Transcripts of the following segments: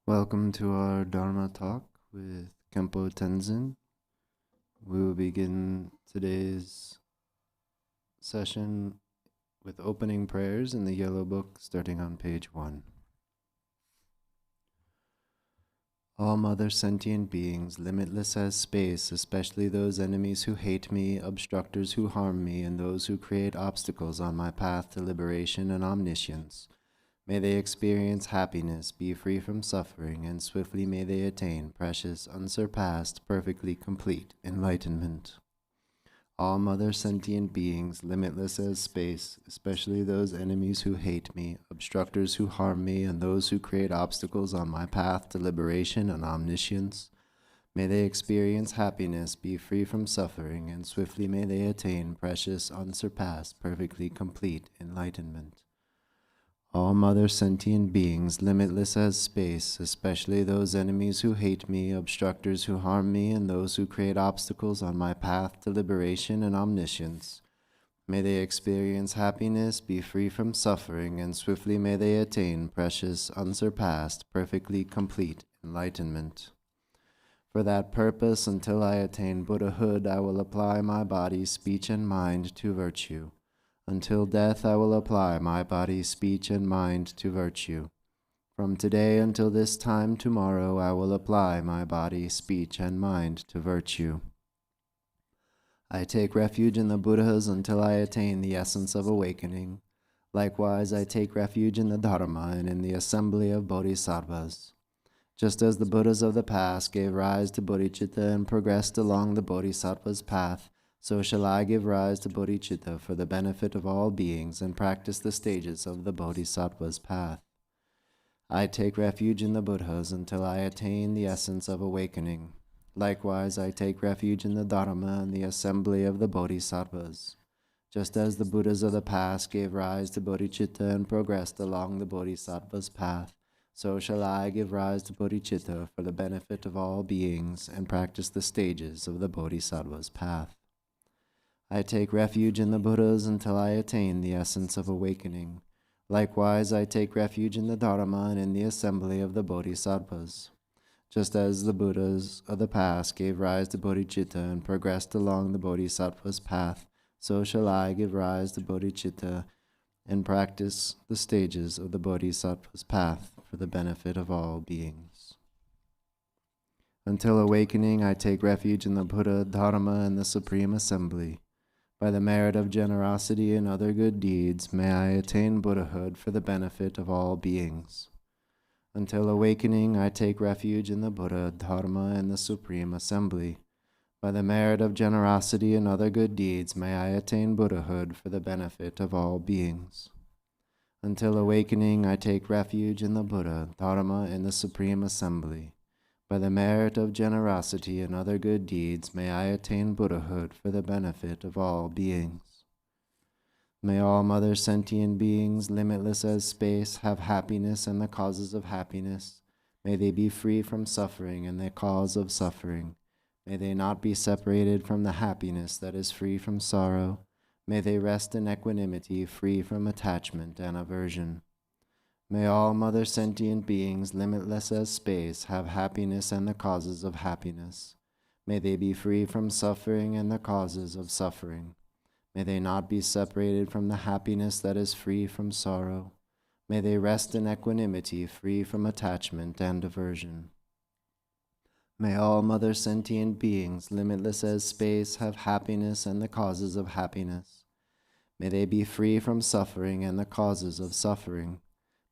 Welcome to our Dharma talk with Khenpo Tenzin. We will begin today's session with opening prayers in the Yellow Book, starting on page 1. All mother sentient beings, limitless as space, especially those enemies who hate me, obstructors who harm me, and those who create obstacles on my path to liberation and omniscience, may they experience happiness, be free from suffering, and swiftly may they attain precious, unsurpassed, perfectly complete enlightenment. All mother sentient beings, limitless as space, especially those enemies who hate me, obstructors who harm me, and those who create obstacles on my path to liberation and omniscience, may they experience happiness, be free from suffering, and swiftly may they attain precious, unsurpassed, perfectly complete enlightenment. All mother sentient beings, limitless as space, especially those enemies who hate me, obstructors who harm me, and those who create obstacles on my path to liberation and omniscience, may they experience happiness, be free from suffering, and swiftly may they attain precious, unsurpassed, perfectly complete enlightenment. For that purpose, until I attain Buddhahood, I will apply my body, speech, and mind to virtue. Until death, I will apply my body, speech, and mind to virtue. From today until this time tomorrow, I will apply my body, speech, and mind to virtue. I take refuge in the Buddhas until I attain the essence of awakening. Likewise, I take refuge in the Dharma and in the assembly of bodhisattvas. Just as the Buddhas of the past gave rise to bodhicitta and progressed along the bodhisattva's path, so shall I give rise to bodhicitta for the benefit of all beings and practice the stages of the bodhisattva's path. I take refuge in the Buddhas until I attain the essence of awakening. Likewise, I take refuge in the Dharma and the assembly of the bodhisattvas. Just as the Buddhas of the past gave rise to bodhicitta and progressed along the bodhisattva's path, so shall I give rise to bodhicitta for the benefit of all beings and practice the stages of the bodhisattva's path. I take refuge in the Buddhas until I attain the essence of awakening. Likewise, I take refuge in the Dharma and in the assembly of the bodhisattvas. Just as the Buddhas of the past gave rise to bodhicitta and progressed along the bodhisattva's path, so shall I give rise to bodhicitta and practice the stages of the bodhisattva's path for the benefit of all beings. Until awakening, I take refuge in the Buddha, Dharma, and the Supreme Assembly. By the merit of generosity and other good deeds, may I attain Buddhahood for the benefit of all beings. Until awakening, I take refuge in the Buddha, Dharma, and the Supreme Assembly. By the merit of generosity and other good deeds, may I attain Buddhahood for the benefit of all beings. Until awakening, I take refuge in the Buddha, Dharma, and the Supreme Assembly. By the merit of generosity and other good deeds, may I attain Buddhahood for the benefit of all beings. May all mother sentient beings, limitless as space, have happiness and the causes of happiness. May they be free from suffering and the cause of suffering. May they not be separated from the happiness that is free from sorrow. May they rest in equanimity, free from attachment and aversion. May all mother sentient beings, limitless as space, have happiness and the causes of happiness. May they be free from suffering and the causes of suffering. May they not be separated from the happiness that is free from sorrow. May they rest in equanimity, free from attachment and aversion. May all mother sentient beings, limitless as space, have happiness and the causes of happiness. May they be free from suffering and the causes of suffering.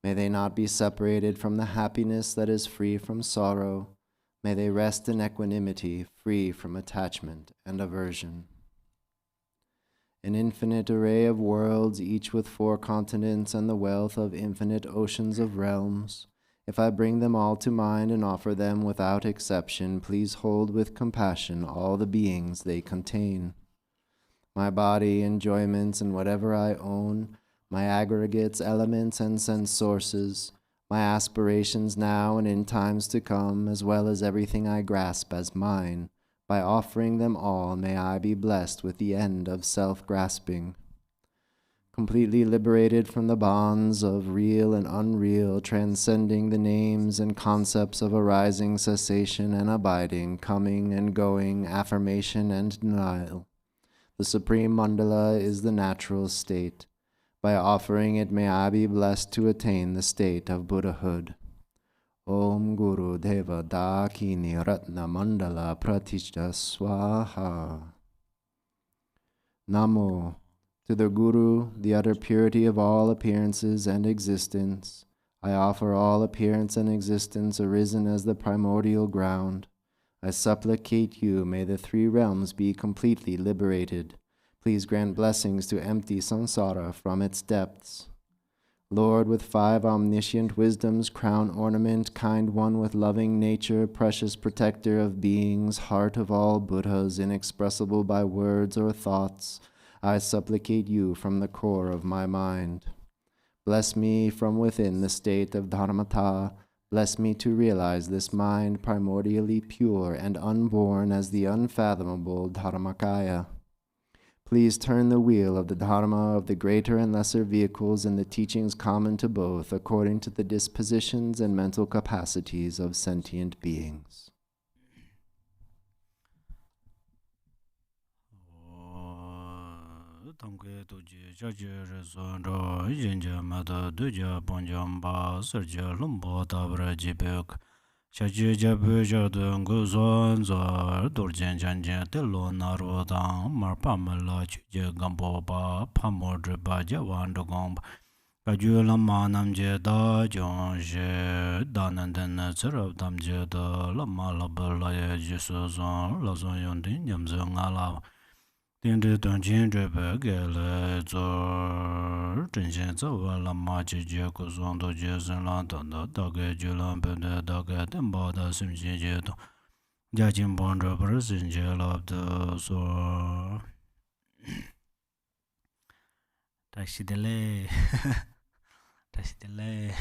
May they not be separated from the happiness that is free from sorrow. May they rest in equanimity, free from attachment and aversion. An infinite array of worlds, each with 4 continents and the wealth of infinite oceans of realms. If I bring them all to mind and offer them without exception, please hold with compassion all the beings they contain. My body, enjoyments, and whatever I own, my aggregates, elements, and sense sources, my aspirations now and in times to come, as well as everything I grasp as mine, by offering them all, may I be blessed with the end of self-grasping. completely liberated from the bonds of real and unreal, transcending the names and concepts of arising, cessation, and abiding, coming and going, affirmation and denial. The Supreme Mandala is the natural state. By offering it, may I be blessed to attain the state of Buddhahood. Om Guru Deva Dakini Ratna Mandala Pratishtha Swaha. Namo. To the Guru, the utter purity of all appearances and existence, I offer all appearance and existence arisen as the primordial ground. I supplicate you, may the three realms be completely liberated. Please grant blessings to empty samsara from its depths. Lord, with 5 omniscient wisdoms, crown ornament, kind one with loving nature, precious protector of beings, heart of all Buddhas, inexpressible by words or thoughts, I supplicate you from the core of my mind. Bless me from within the state of Dharmata. Bless me to realize this mind primordially pure and unborn as the unfathomable Dharmakaya. Please turn the wheel of the Dharma of the greater and lesser vehicles and the teachings common to both according to the dispositions and mental capacities of sentient beings. Shaji jabu jadun guzon zar durjen janje telo narodang marpamala chuje gambo ba pamodre ba jawan dogomb kaju lama namje da jonje dananden zerab damje da lama labala ya jisu zon lazon yondin nyamze ngala Dinde donjin drebe gele zor Denshin zawa lama jije kuzon do jesun lan tanda Dage julan bende dage tenpa da simjin je do Jajin bondra parasin je labda zor Tashidele Tashidele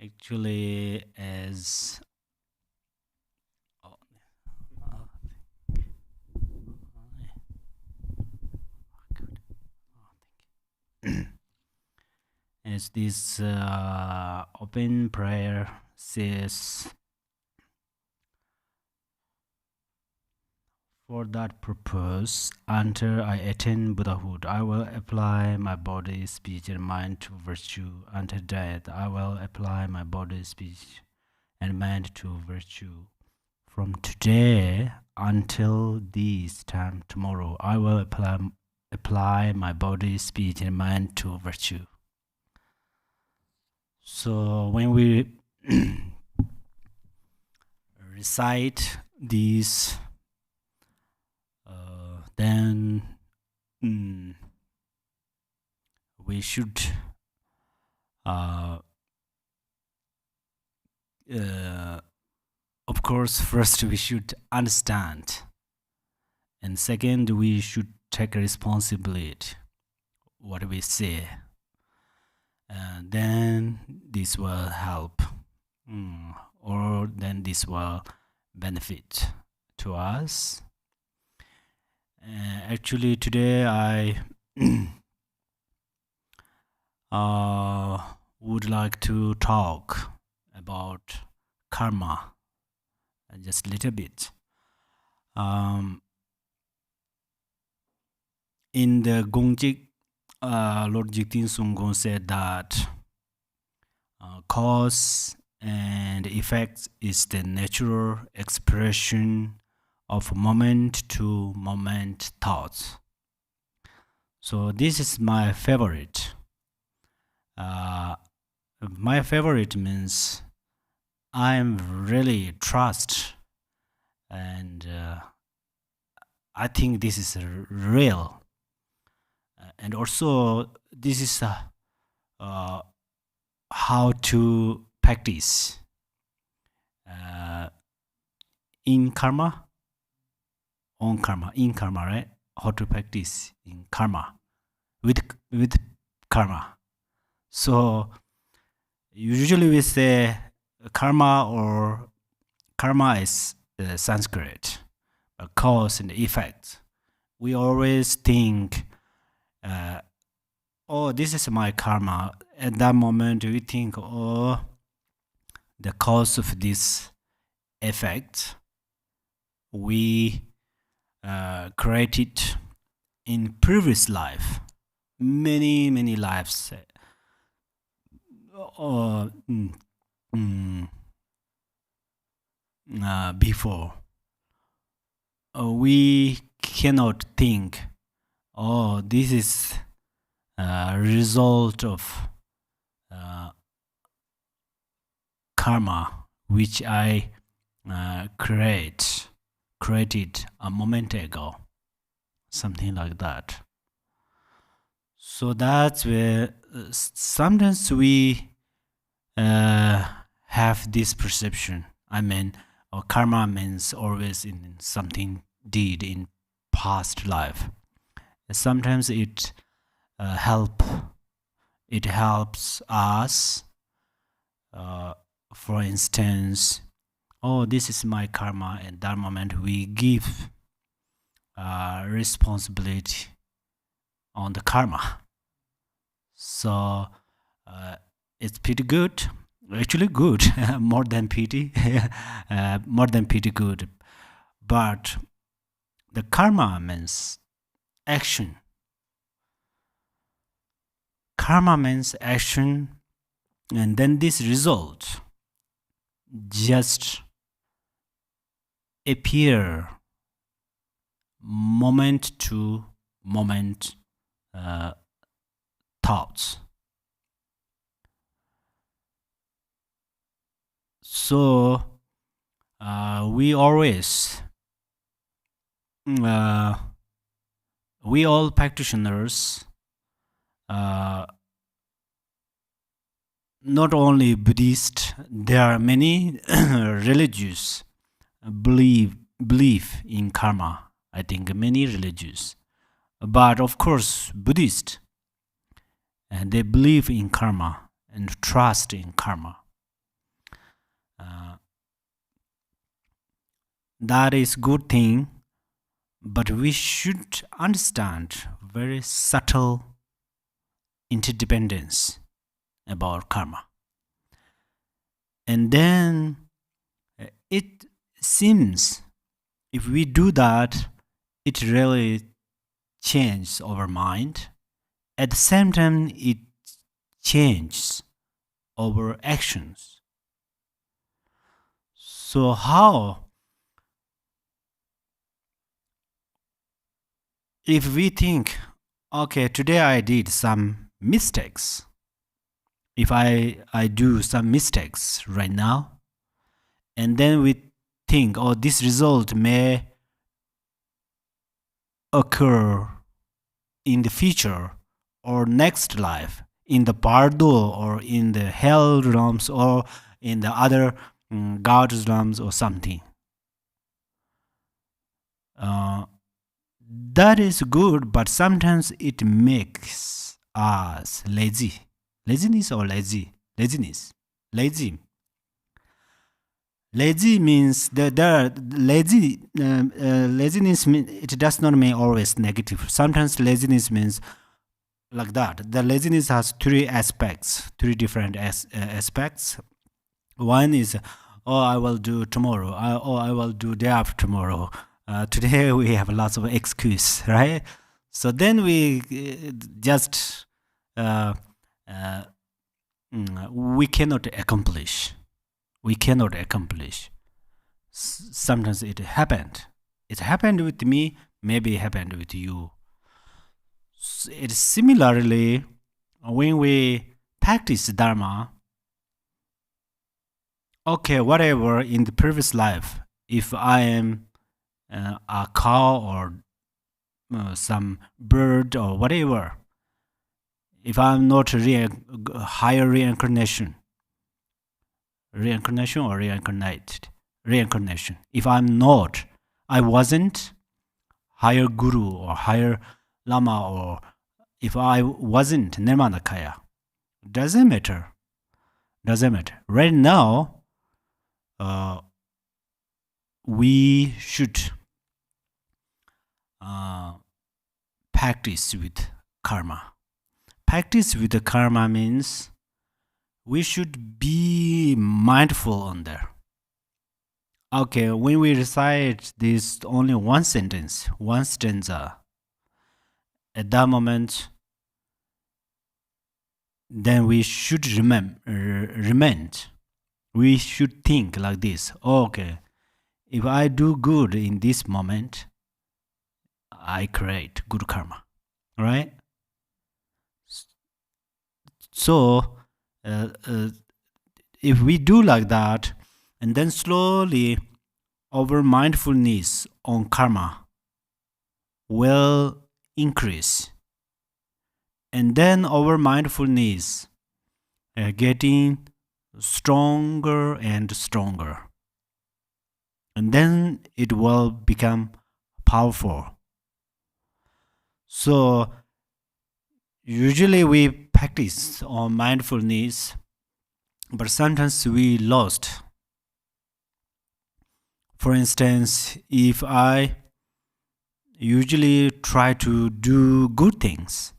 Actually as as this open prayer says, for that purpose, until I attain Buddhahood, I will apply my body, speech, and mind to virtue. Until death, I will apply my body, speech, and mind to virtue. From today until this time tomorrow, I will apply my body, speech, and mind to virtue. So when we recite these, then we should of course, first we should understand, and second we should take responsibility what we say. Then this will help, or then this will benefit to us. Actually, today I would like to talk about karma, just a little bit. In the Gongjik, Lord Jigten Sunggon said that cause and effect is the natural expression of moment-to-moment thoughts. So this is my favorite. My favorite means I'm really trust, and I think this is real. And also, this is how to practice in karma, on karma, in karma, right? How to practice in karma with karma. So usually we say karma, or karma is Sanskrit, cause and effect. we always think, oh, this is my karma. At that moment, we think, oh, the cause of this effect we created in previous life, many lives before. We cannot think, oh, this is a result of karma which I created a moment ago, something like that. So that's where sometimes we have this perception. I mean, karma means always in something did in past life. Sometimes it helps us. For instance, oh, this is my karma. At that moment, we give responsibility on the karma. So it's pretty good. Actually good, more than pity, more than pity good. But the karma means action. Karma means action, and then this result just appear moment to moment thoughts. So we always, we all practitioners, not only Buddhist, there are many religious believe in karma. I think many religious, but of course Buddhist, and they believe in karma and trust in karma. That is good thing, but we should understand very subtle interdependence about karma. And then it seems if we do that, it really changes our mind. At the same time, it changes our actions. So how? If we think, okay, today I did some mistakes. If I do some mistakes right now, and then we think, oh, this result may occur in the future or next life, in the bardo or in the hell realms or in the other god's realms or something. That is good, but sometimes it makes us lazy. Laziness or lazy? Laziness. Lazy. Lazy means laziness mean, it does not mean always negative. Sometimes laziness means like that. The laziness has three different aspects. One is, oh, I will do tomorrow. I will do day after tomorrow. Today we have lots of excuse, right? So then we just we cannot accomplish. We cannot accomplish. Sometimes it happened. It happened with me. Maybe it happened with you. It's similarly when we practice Dharma. Okay, whatever in the previous life, if I am a cow or some bird or whatever, if I'm not higher reincarnation or reincarnation, if I'm not, I wasn't higher guru or higher lama, or if I wasn't nirmanakaya, doesn't matter. Right now, we should practice with karma. Practice with the karma means we should be mindful on there. Okay, when we recite this only one sentence, one stanza, at that moment, then we should remain. We should think like this. Okay, if I do good in this moment, I create good karma, right? So, if we do like that, and then slowly our mindfulness on karma will increase, and then our mindfulness getting stronger and stronger, and then it will become powerful. So usually we practice on mindfulness, but sometimes we lost. For instance, if I usually try to do good things,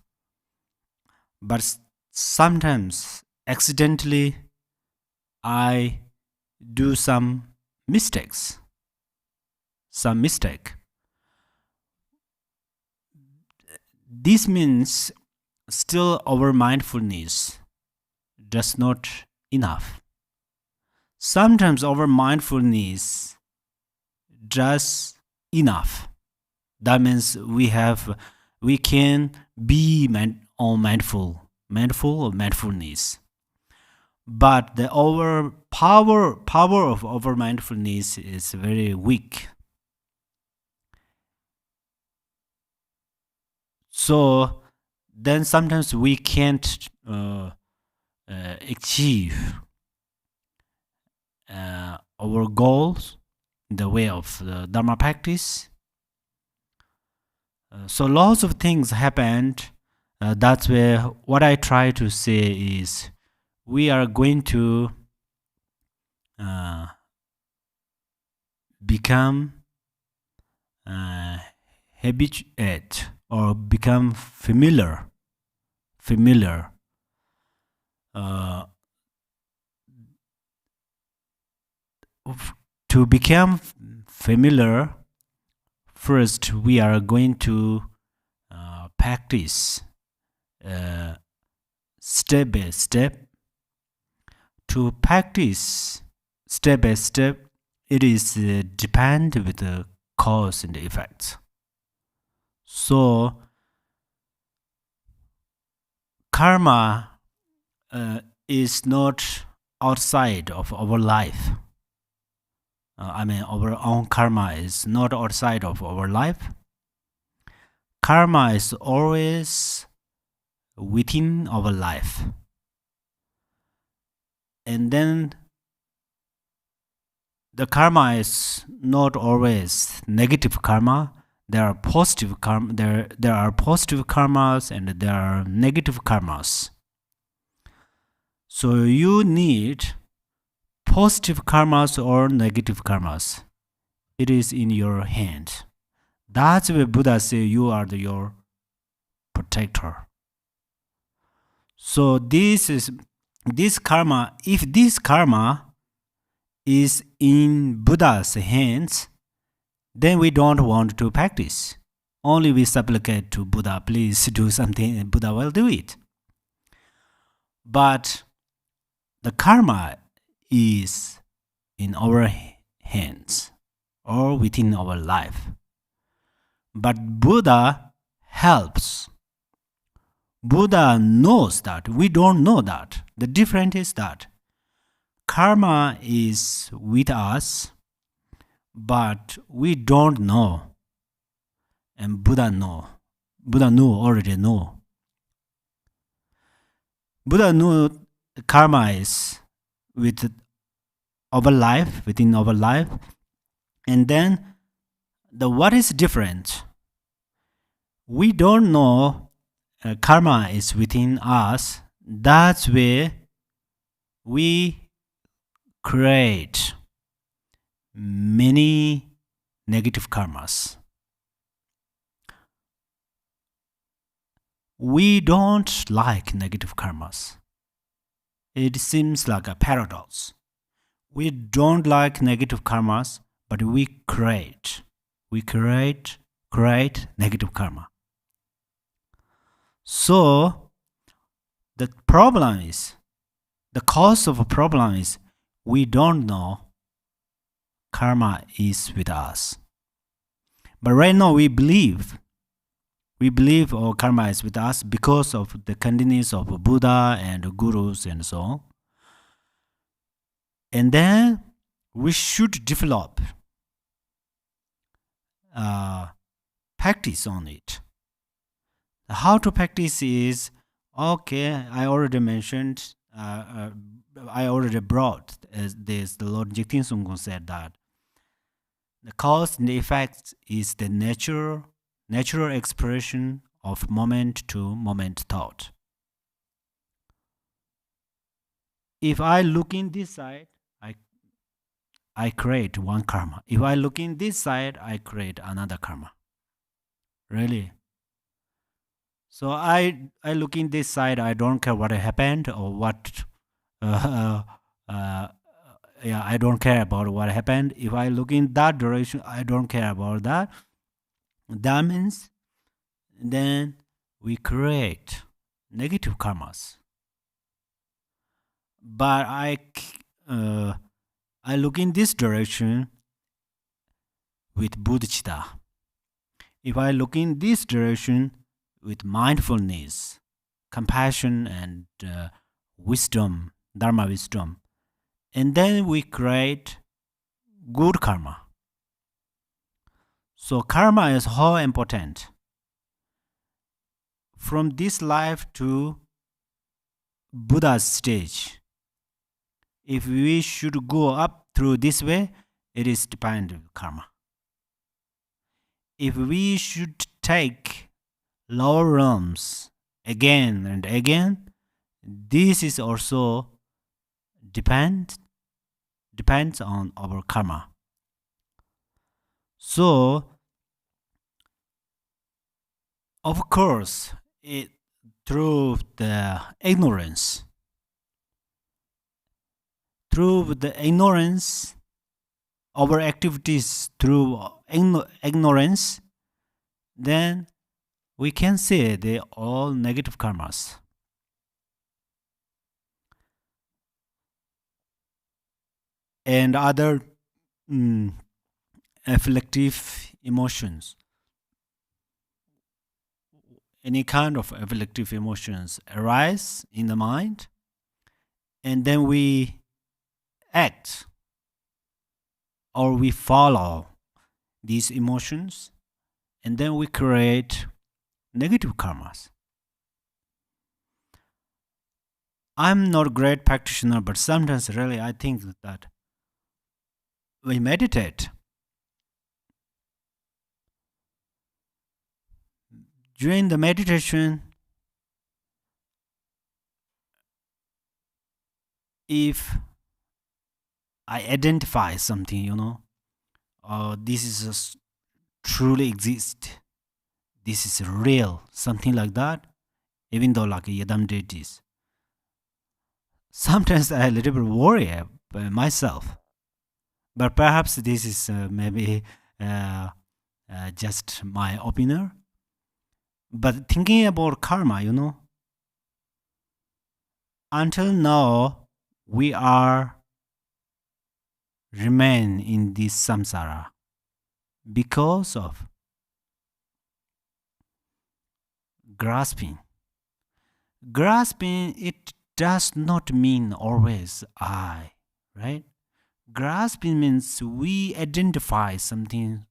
but sometimes accidentally I do some mistakes, some mistake. This means still our mindfulness does not enough. Sometimes our mindfulness does enough. That means we can be mindful or mindfulness. But the power of our mindfulness is very weak. So then sometimes we can't achieve our goals in the way of the Dharma practice. So lots of things happened. That's where what I try to say is we are going to become habituate or become familiar. To become familiar, first we are going to practice step by step. To practice step by step, it is depend with the cause and the effects. So karma is not outside of our life. Our own karma is not outside of our life. Karma is always within our life. And then the karma is not always negative karma. There are positive karma. There are positive karmas and there are negative karmas. So you need positive karmas or negative karmas. It is in your hand. That's why Buddha says you are your protector. So this karma. If this karma is in Buddha's hands, then we don't want to practice. Only we supplicate to Buddha, please do something, and Buddha will do it. But the karma is in our hands or within our life. But Buddha helps. Buddha knows that. We don't know that. The difference is that karma is with us, but we don't know. And Buddha know. Buddha already know. Buddha knew karma is with our life, within our life. And then what is different? We don't know karma is within us. That's where we create many negative karmas. we don't like negative karmas. It seems like a paradox. We don't like negative karmas, but we create negative karma. So the cause of a problem is we don't know karma is with us. But right now we believe our karma is with us because of the continuance of Buddha and gurus and so on. And then we should develop practice on it. How to practice is, okay, I already mentioned, I already brought this, the Lord Jigten Sungkun said that the cause and the effect is the natural expression of moment to moment thought. If I look in this side, I create one karma. If I look in this side, I create another karma. Really. So I look in this side, I don't care what happened or what, I don't care about what happened. If I look in that direction, I don't care about that. That means then we create negative karmas. But I look in this direction with bodhicitta. If I look in this direction with mindfulness, compassion, and wisdom, Dharma wisdom, and then we create good karma. So karma is how important. From this life to Buddha's stage, if we should go up through this way, it is dependent on karma. If we should take lower realms again and again, this is also depends on our karma. So, of course, through the ignorance, our activities through ignorance, then we can say they all negative karmas. And other afflictive emotions. Any kind of afflictive emotions arise in the mind, and then we act or we follow these emotions, and then we create negative karmas. I'm not a great practitioner, but sometimes really I think that we meditate. During the meditation, if I identify something, this is truly exist, this is real, something like that, even though like Yadam deities, sometimes I a little bit worry about myself. But perhaps this is maybe just my opinion. But thinking about karma, until now we are remain in this samsara because of grasping. Grasping, it does not mean always I, right? Grasping means we identify something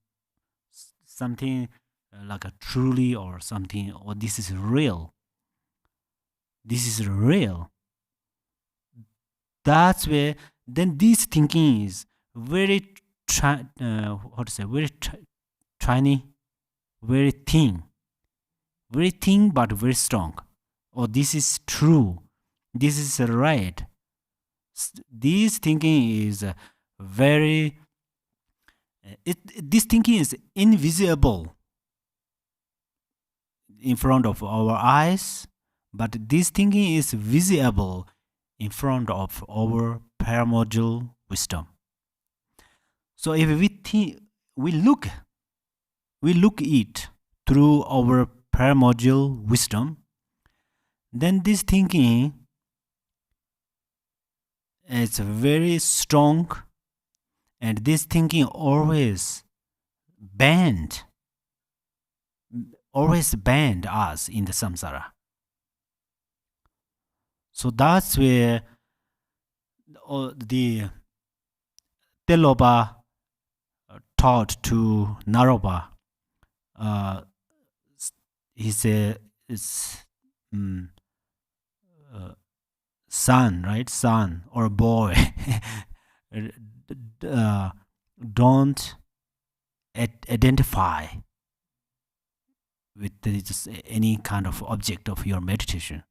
like a truly or something, or this is real. This is real. That's where then this thinking is very very tiny, very thin, but very strong. Or this is true. This is right. This thinking is very. This thinking is invisible. in front of our eyes, but this thinking is visible in front of our primordial wisdom. So if we look it through our primordial wisdom, then this thinking is very strong, and this thinking always bend us in the samsara. So that's where the Teloba taught to Naropa. He said, it's son, right? Son or boy. Don't identify with just any kind of object of your meditation.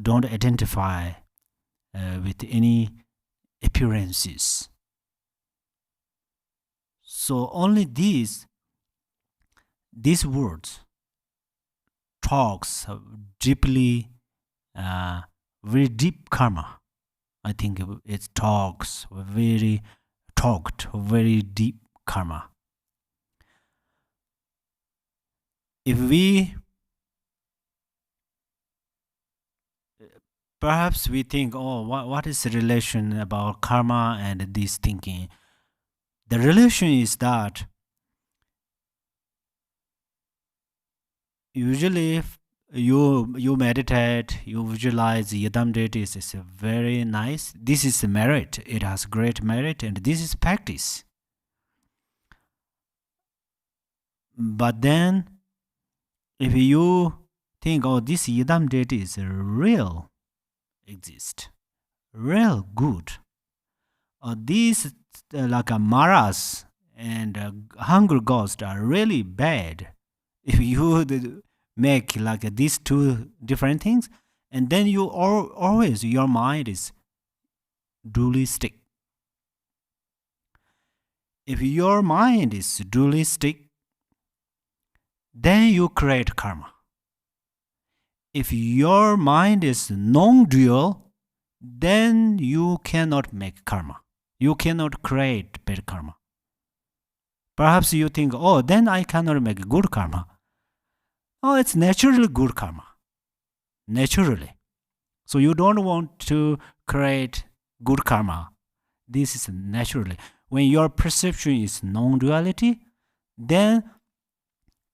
Don't identify with any appearances. So only these words talks deeply, very deep karma. I think it talks very deep karma. If we perhaps we think, oh, what is the relation about karma and this thinking? The relation is that usually you meditate, you visualize yidam deities is very nice. This is merit. It has great merit, and this is practice. But then, if you think, oh, this yidam deity is real, exist, real good, or these like a maras and hunger ghosts are really bad. If you make like these two different things, and then you always your mind is dualistic. If your mind is dualistic, then you create karma. If your mind is non-dual, then you cannot make karma. You cannot create bad karma. Perhaps you think, oh, then I cannot make good karma. Oh, it's naturally good karma. Naturally. So you don't want to create good karma. This is naturally. When your perception is non-duality, then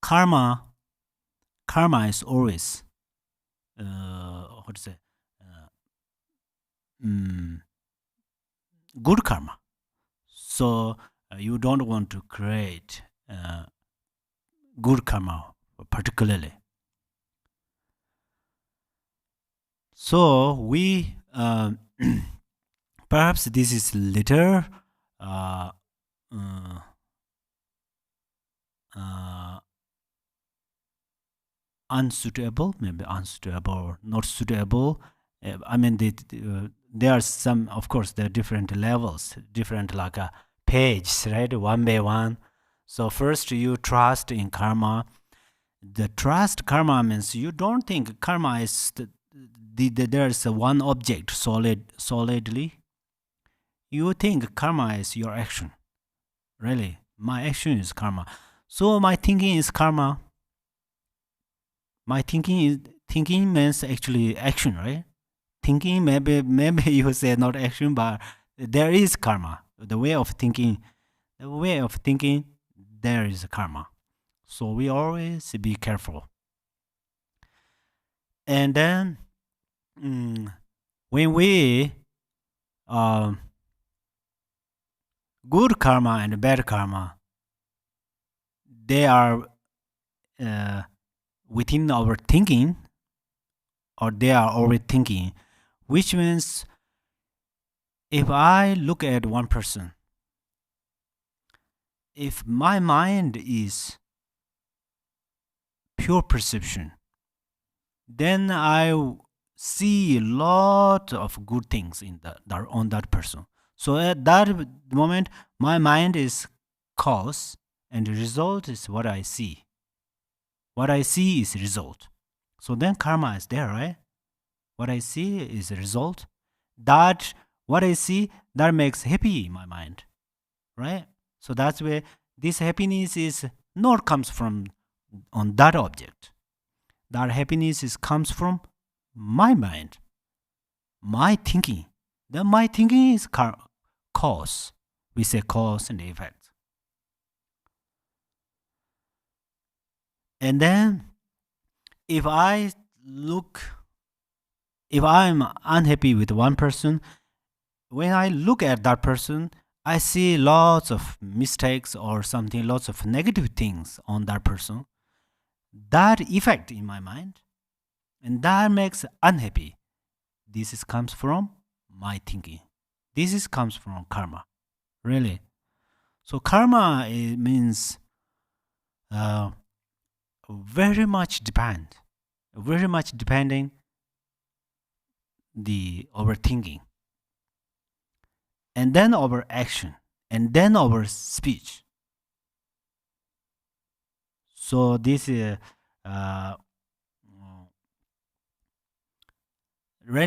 karma is always good karma. So you don't want to create good karma particularly. So we perhaps this is little unsuitable, maybe unsuitable or not suitable. I mean, there are some, of course, there are different levels, different like pages, right? One by one. So first you trust in karma. The trust karma means you don't think karma is there's one object solidly. You think karma is your action. Really, my action is karma. So my thinking is karma. My thinking means actually action, right? Thinking, maybe you say not action, but there is karma. The way of thinking, there is karma. So we always be careful. And then when we good karma and bad karma, they are within our thinking, or they are already thinking, which means if I look at one person, if my mind is pure perception, then I see a lot of good things on that person. So at that moment, my mind is cause, and the result is what I see. What I see is result. So then karma is there, right? What I see is a result. That what I see, that makes happy in my mind, right? So that's where this happiness is not comes from on that object. That happiness comes from my mind, my thinking. Then my thinking is cause. We say cause and effect. And then if I'm unhappy with one person, when I look at that person, I see lots of mistakes or something, lots of negative things on that person. That effect in my mind, and that makes unhappy. This comes from my thinking. This comes from karma, really. So karma means very much depending the overthinking, and then our action, and then our speech. So this is right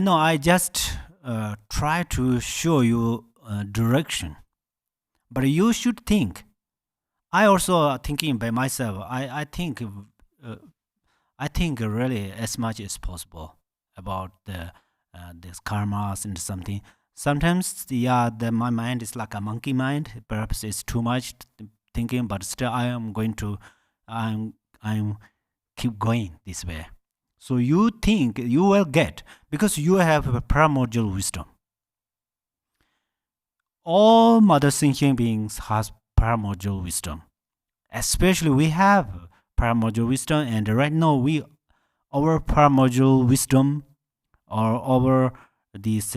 now I just try to show you direction, but you should think. I also thinking by myself. I think really as much as possible about this karmas and something. Sometimes my mind is like a monkey mind. Perhaps it's too much thinking, but still I'm keep going this way. So you think you will get, because you have a primordial wisdom. All mother sentient beings has primordial wisdom. Especially we have primordial wisdom, and right now our primordial wisdom or our this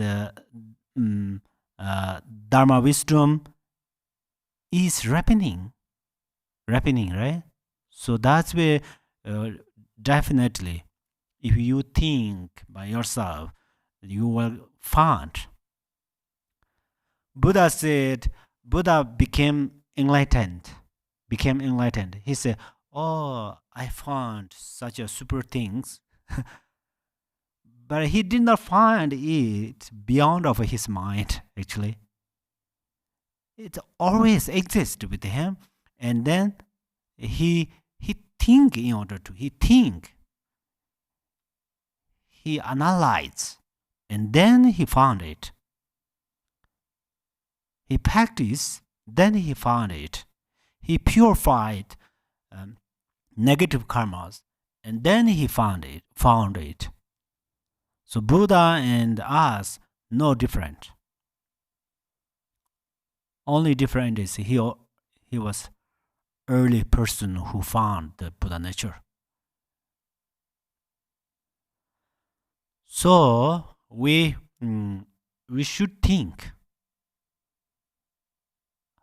Dharma wisdom is ripening, right? So that's where definitely, if you think by yourself, you will find. Buddha became enlightened. He said, "Oh, I found such a super things," but he did not find it beyond of his mind. Actually, it always exists with him, and then he think in order to he analyzed, and then he found it. He practiced, then he found it. He purified negative karmas, and then he found it. So Buddha and us, no different. Only different is he was early person who found the Buddha nature. So we should think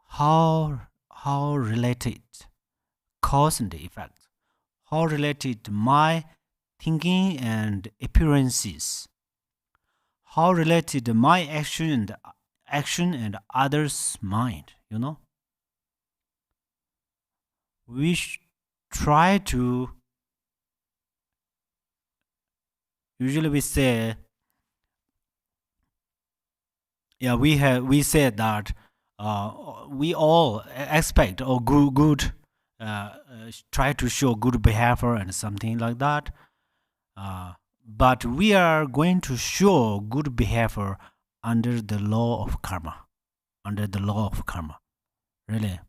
how related cause and effect, how related my thinking and appearances, how related my action and others' mind. We try to. Usually we say, we said that we all expect or good try to show good behavior and something like that, but we are going to show good behavior under the law of karma, really.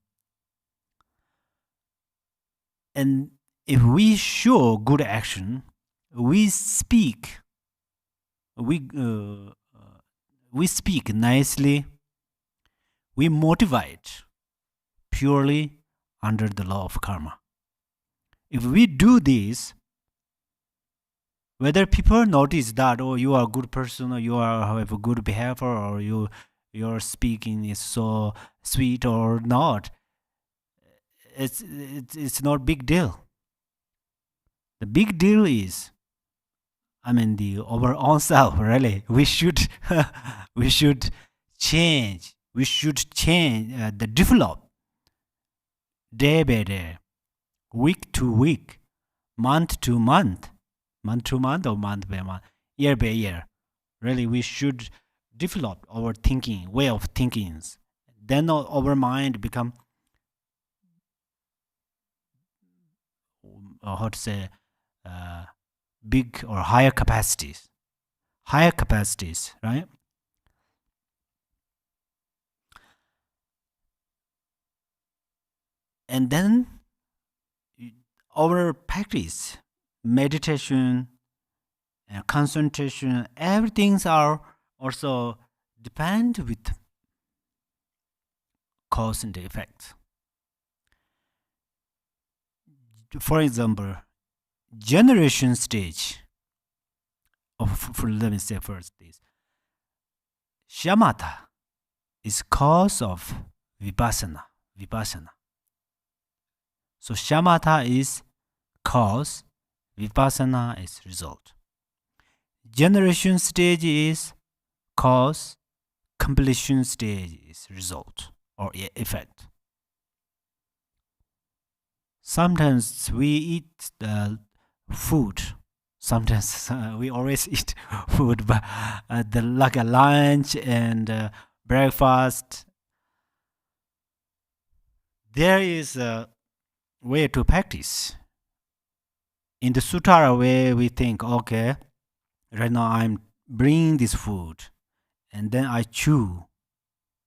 And if we show good action, we speak nicely, we motivate purely under the law of karma. If we do this, whether people notice that, oh, you are a good person, or you have a good behavior, or your speaking is so sweet or not, it's not big deal. The big deal is, the our own self. Really, we should change. We should change, develop day by day, week to week, month to month or month by month, year by year. Really, we should develop our thinking, way of thinking. Then our mind become, how to say, big or higher capacities, right? And then our practice, meditation, concentration, everything's are also depend with cause and effect. For example, generation stage let me say first this. Shamatha is cause of vipassana. So shamatha is cause, vipassana is result. Generation stage is cause, completion stage is result or effect. Sometimes we eat the food. Sometimes we always eat food, but like a lunch and breakfast. There is a way to practice. In the sutara way, we think, okay, right now I'm bringing this food, and then I chew,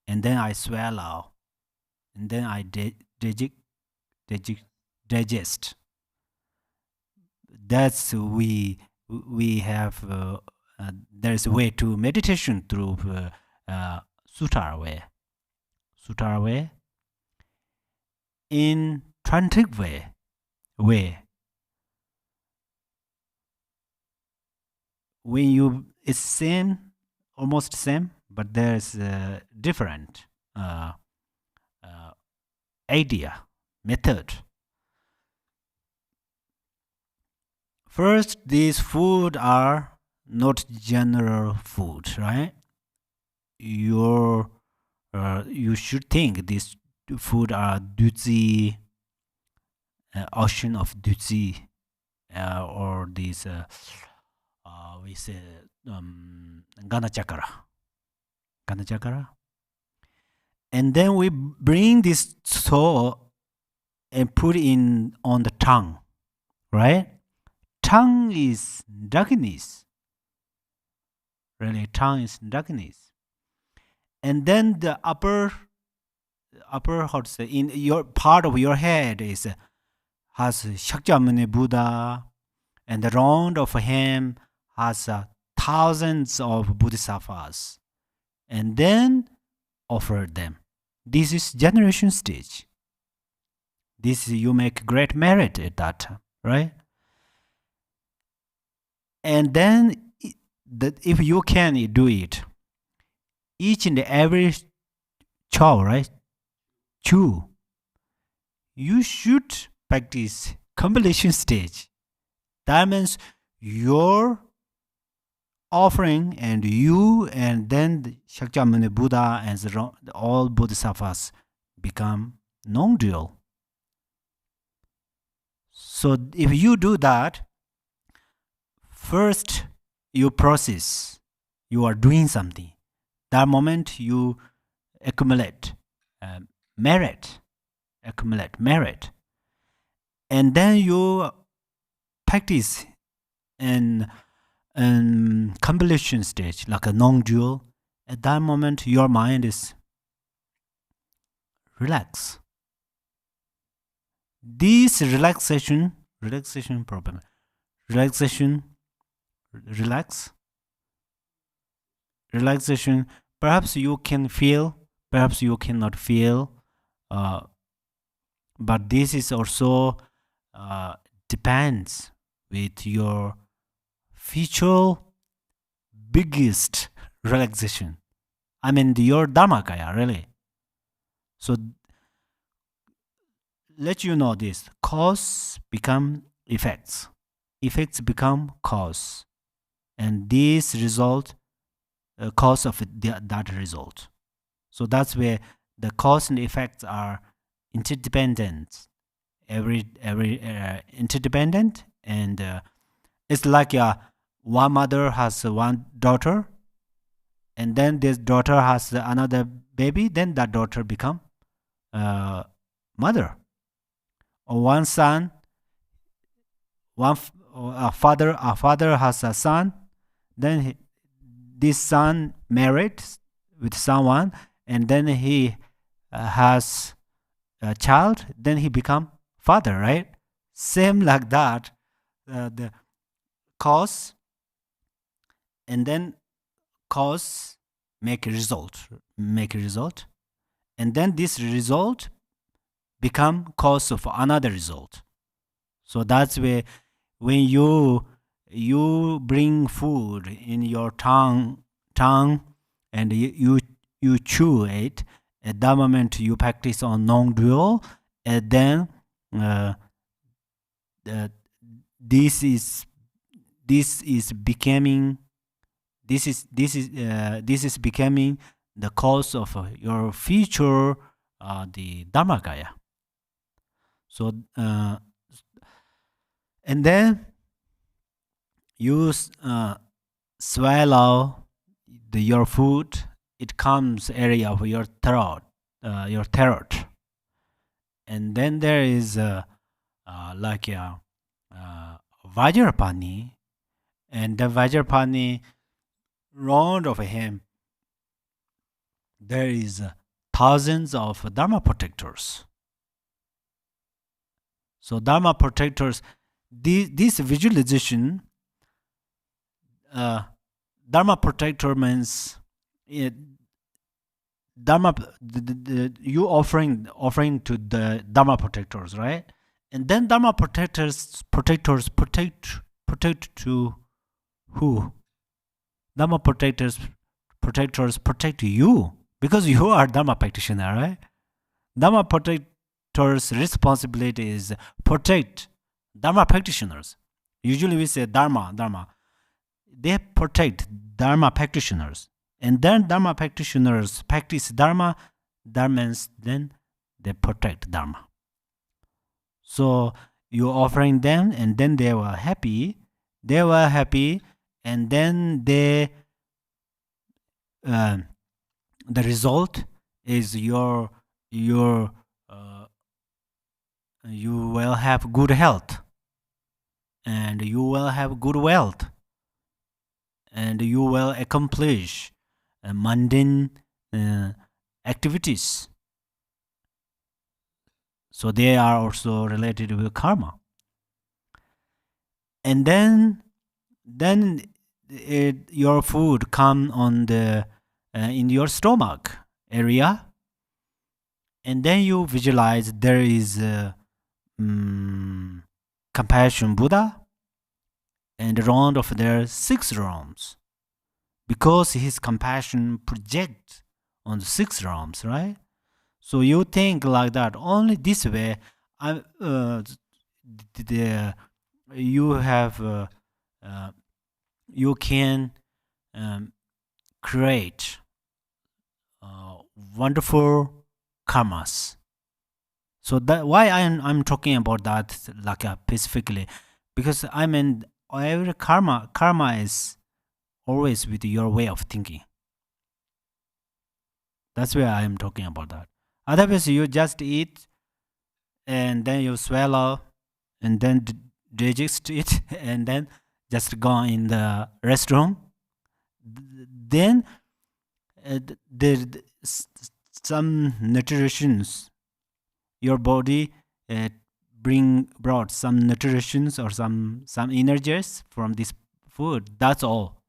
and then I swallow, and then I digest. That's we have. There's a way to meditation through sutara way. In tantric way, when you it's same, almost same, but there's a different idea, method. First, these food are not general food, right? You should think these food are duzi, ocean of duzi, or these we say gana chakra, and then we bring this soul and put in on the tongue, right? Tongue is darkness. Really, tongue is darkness. And then the upper, how to say, in your part of your head has Shakyamuni Buddha, and the round of him has thousands of bodhisattvas, and then offer them. This is generation stage. This you make great merit at that time, right? And then if you can do it, each and every chow, right? Chew. You should practice completion stage. That means your offering and you and then the Shakyamuni Buddha and all bodhisattvas become non-dual. So if you do that, first you process, you are doing something. That moment you accumulate merit, and then you practice in completion stage, like a non-dual. At that moment, your mind is relaxed. This relaxation problem, relaxation, perhaps you can feel, perhaps you cannot feel, but this is also depends with your future biggest relaxation. I mean your Dharmakaya, really. So let you know this, cause become effects, effects become cause, and this result cause of that result. So that's where the cause and effects are interdependent, every interdependent And it's like one mother has one daughter, and then this daughter has another baby, then that daughter become mother. Or one son, a father has a son, then this son married with someone, and then he has a child, then he become father, right? Same like that, the cause, and then cause make a result, and then this result become cause of another result. So that's where when you bring food in your tongue, and you chew it, at that moment you practice on non-dual, and then uh, uh, this is becoming this is becoming the cause of your future the Dharmakaya. So and then you swallow your food, it comes area of your throat, and then there is like a Vajrapani, and the Vajrapani round of him there is thousands of Dharma protectors. So Dharma protectors, this visualization, Dharma protector means Dharma, you offering to the Dharma protectors, right? And then Dharma protectors protect to who? Dharma protectors protect you because you are Dharma practitioner, right? Dharma protectors' responsibility is protect Dharma practitioners. Usually we say Dharma. They protect Dharma practitioners. And then Dharma practitioners practice Dharma, Dharmans, then they protect Dharma. So you offering them, and then they were happy. And then they, the result is you will have good health, and you will have good wealth, and you will accomplish mundane activities. So they are also related with karma. And then your food come on the in your stomach area, and then you visualize there is compassion Buddha, and around of their 6 realms, because his compassion projects on the 6 realms, right? So you think like that. Only this way, you have you can create wonderful karmas. So that why I'm talking about that like specifically, because I mean every karma is always with your way of thinking. That's why I am talking about that. Otherwise, you just eat and then you swallow and then digest it and then just go in the restroom. Then there some nutritions, your body brought some nutritions or some energies from this food. That's all.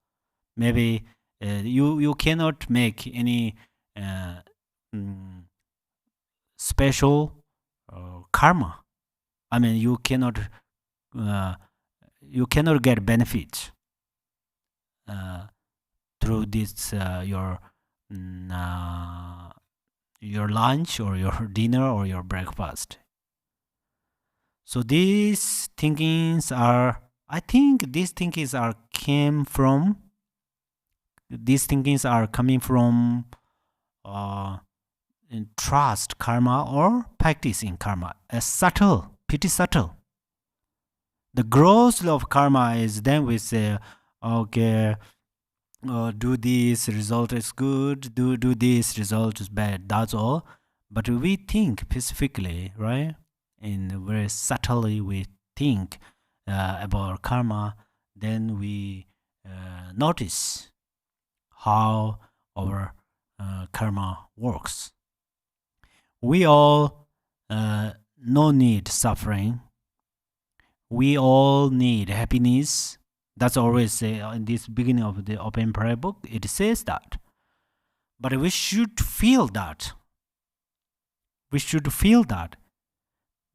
Maybe you cannot make any special karma. I mean, you cannot get benefits through this your lunch or your dinner or your breakfast. So these thinkings are, I think these thinkings are coming from in trust karma or practice in karma, a subtle, pretty subtle. The growth of karma is then we say, okay, do this, result is good, do this, result is bad. That's all. But we think specifically, right? In very subtly, we think about karma. Then we notice how our karma works. We all no need suffering. We all need happiness. That's always in this beginning of the open prayer book. It says that, but we should feel that. We should feel that.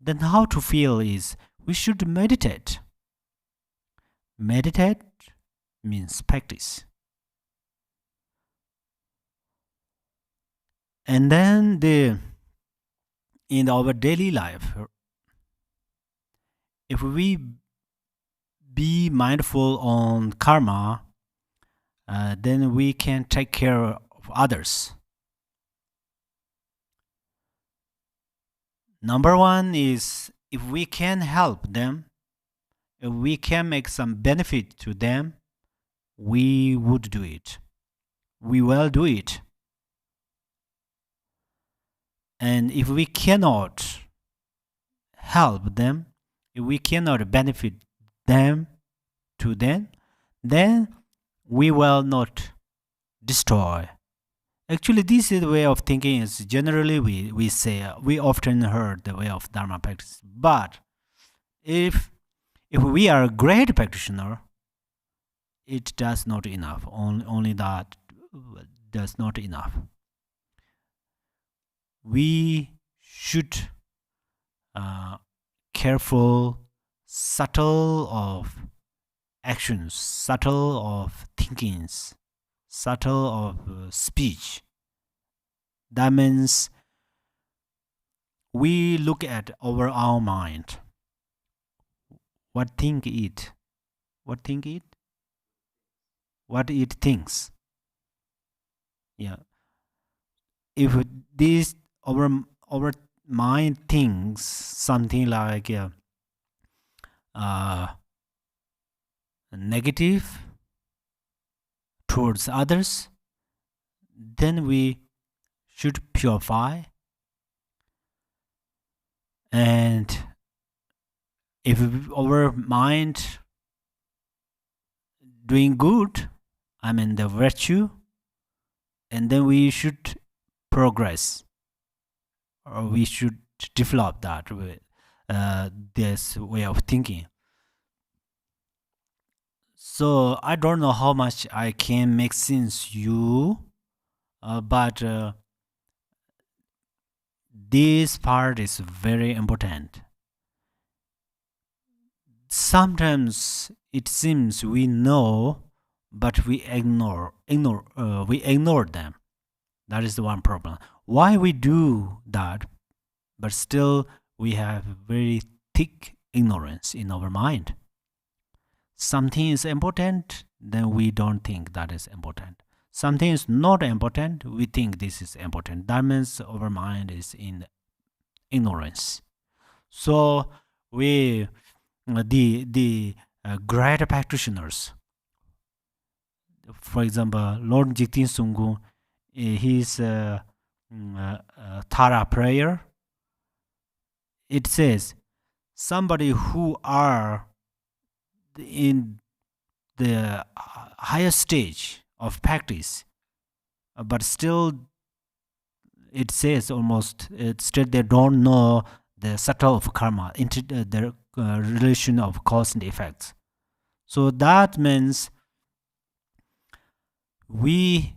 Then how to feel is we should meditate. Meditate means practice. And then in our daily life, if we be mindful on karma, then we can take care of others. Number one is if we can help them, if we can make some benefit to them, we would do it. We will do it. And if we cannot help them, if we cannot benefit them to them, then we will not destroy. Actually, this is the way of thinking. Is generally we say we often heard the way of Dharma practice. But if we are a great practitioner, it does not enough. Only that does not enough. We should careful, subtle of actions, subtle of thinkings, subtle of speech. That means we look at our mind. What think it? What think it? What it thinks. Yeah. If this our mind thinks something like negative towards others, then we should purify. And if our mind doing good, I mean the virtue, and then we should progress, or we should develop that with this way of thinking. So I don't know how much I can make sense you, but this part is very important. Sometimes it seems we know, but we ignore them. That is the one problem. Why we do that, but still we have very thick ignorance in our mind. Something is important, then we don't think that is important. Something is not important, we think this is important. That means our mind is in ignorance. So we, the great practitioners, for example, Lord Jigten Sunggu, his Thara prayer, it says somebody who are in the higher stage of practice, but still it says almost still they don't know the subtle of karma, the relation of cause and effects. So that means we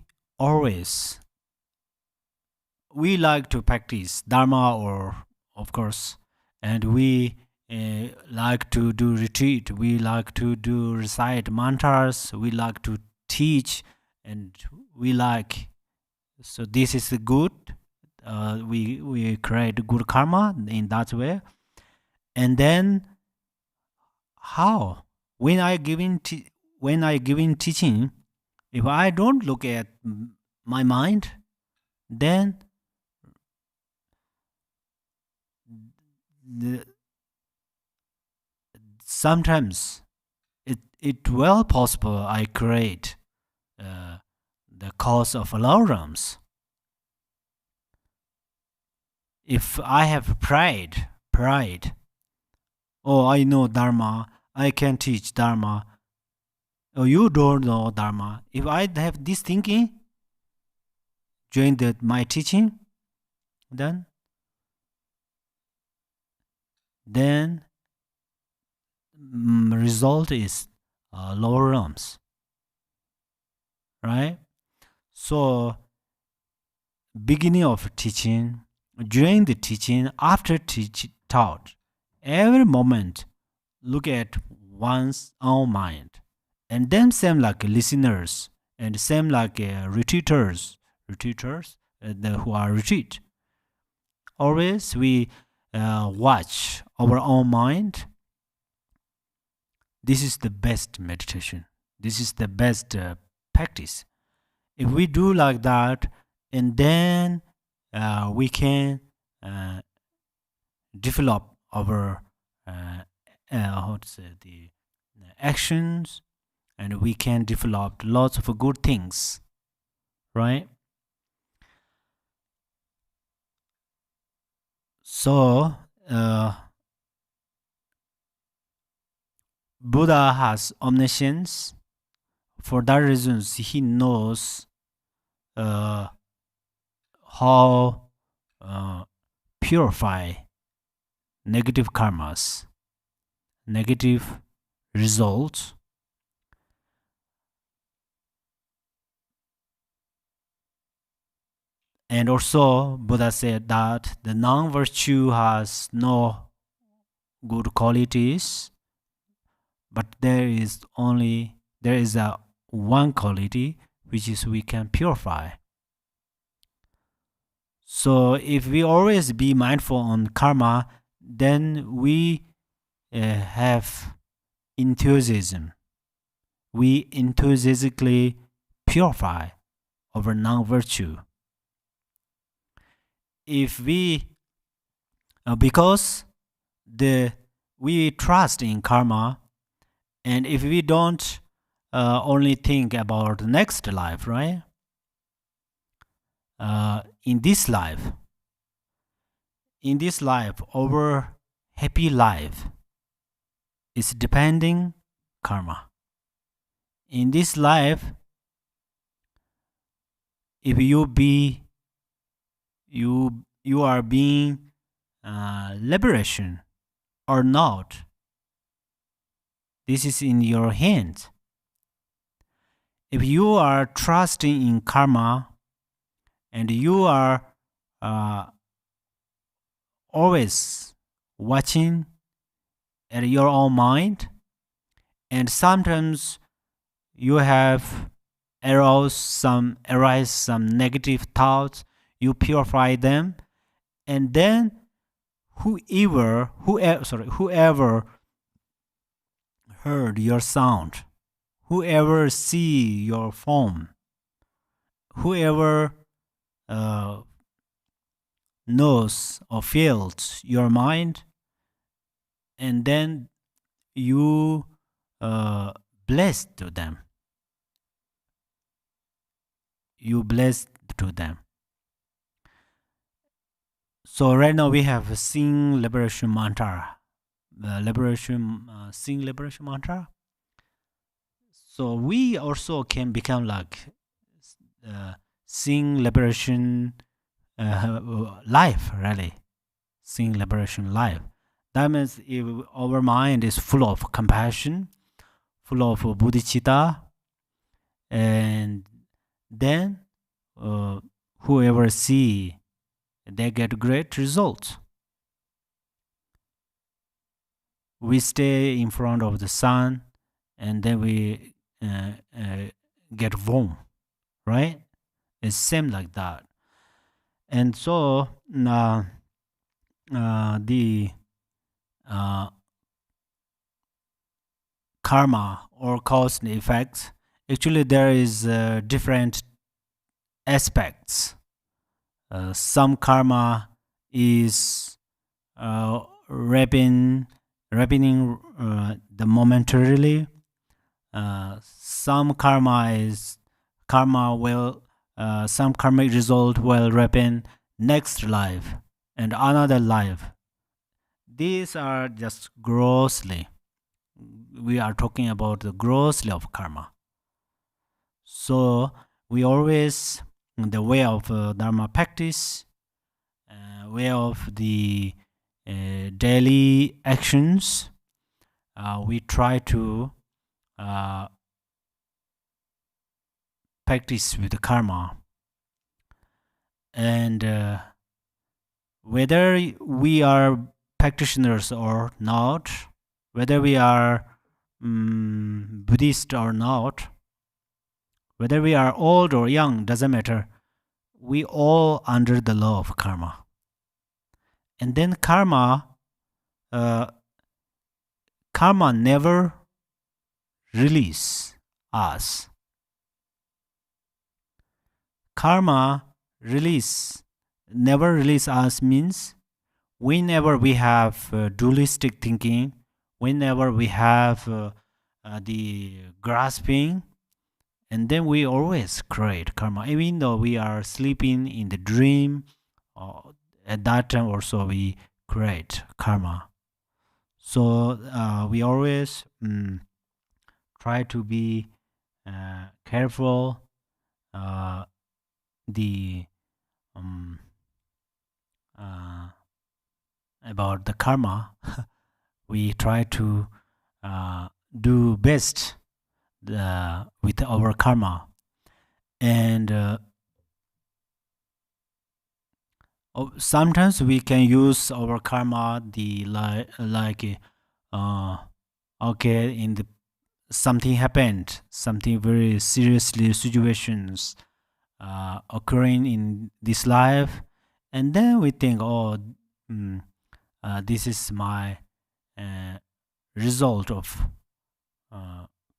like to practice Dharma, or of course, and we like to do retreat, we like to do recite mantras, we like to teach, and we like, so this is good. We create good karma in that way. And then how, when I giving teaching, if I don't look at my mind, then sometimes it well possible I create the cause of alarms. If I have pride, oh, I know Dharma, I can teach Dharma. Oh, you don't know Dharma. If I have this thinking during my teaching, then result is lower realms, right? So beginning of teaching, during the teaching, after taught, every moment look at one's own mind, and then same like listeners and same like retreaters who are retreat. Always we watch our own mind. This is the best meditation. This is the best practice. If we do like that, and then we can develop our how to say the actions, and we can develop lots of good things, right? So Buddha has omniscience. For that reason, he knows how purify negative karmas, negative results. And also, Buddha said that the non-virtue has no good qualities, but there is a one quality, which is we can purify. So if we always be mindful on karma, then we have enthusiasm. We enthusiastically purify our non-virtue. If we, because we trust in karma, and if we don't only think about the next life, right? In this life, our happy life is depending karma. In this life, if you are being liberation or not, this is in your hands. If you are trusting in karma and you are always watching at your own mind, and sometimes you have arouse some negative thoughts, you purify them, and then whoever heard your sound, whoever see your form, whoever knows or feels your mind, and then you bless to them. You bless to them. So right now we have a sing liberation mantra. Sing liberation mantra. So we also can become like sing liberation life, really. Sing liberation life. That means if our mind is full of compassion, full of bodhicitta, and then whoever see, they get great results. We stay in front of the sun, and then we get warm, right? It's same like that. And so the karma or cause and effects, actually there is different aspects. Some karma is raping happening the momentarily. Some some karmic result will happen next life and another life. These are just grossly. We are talking about the grossly of karma. So we always, the way of Dharma practice, way of the daily actions, we try to practice with the karma. And whether we are practitioners or not, whether we are Buddhist or not, whether we are old or young, doesn't matter. We all under the law of karma. And then karma never release us. Karma never release us means whenever we have dualistic thinking, whenever we have the grasping, and then we always create karma. Even though we are sleeping in the dream, at that time also we create karma. So we always try to be careful about the karma. We try to do best with our karma, and sometimes we can use our karma okay, in the something happened, something very seriously situations occurring in this life, and then we think, this is my result of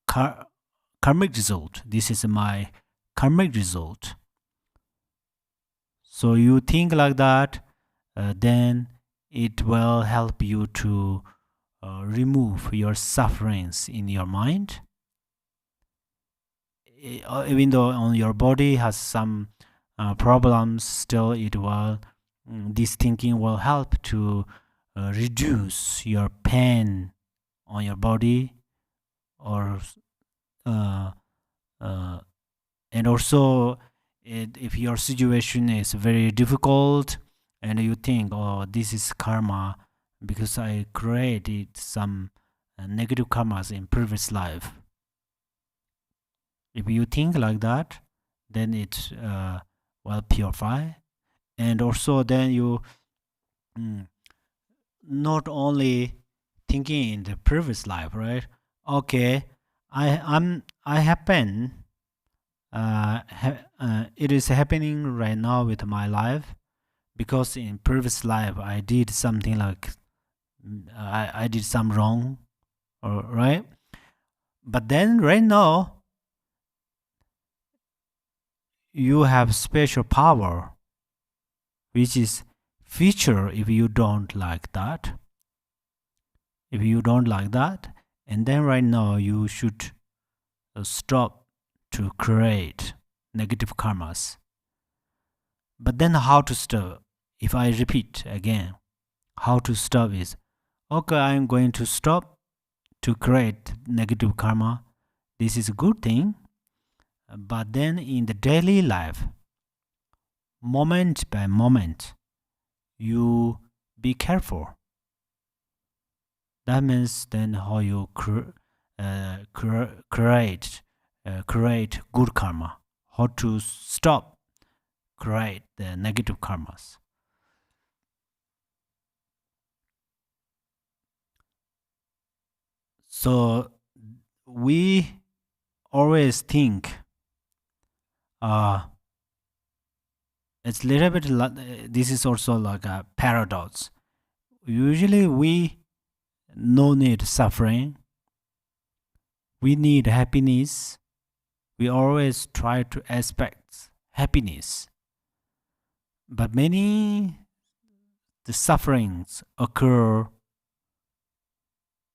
karmic result. This is my karmic result. So you think like that, then it will help you to remove your sufferings in your mind. Even though on your body has some problems, still it will. This thinking will help to reduce your pain on your body, or and also if your situation is very difficult and you think, oh, this is karma because I created some negative karmas in previous life. If you think like that, then it will purify. And also then you not only thinking in the previous life, right? Okay, I happen it is happening right now with my life because in previous life I did something like I did some wrong, or right. But then right now you have special power, which is future. If you don't like that, and then right now you should stop to create negative karmas. But then how to stop? If I repeat again, how to stop is, okay, I'm going to stop to create negative karma. This is a good thing. But then in the daily life, moment by moment, you be careful. That means then how you create good karma. How to stop create the negative karmas. So we always think it's a little bit this is also like a paradox. Usually we no need suffering, we need happiness. We always try to expect happiness, but many the sufferings occur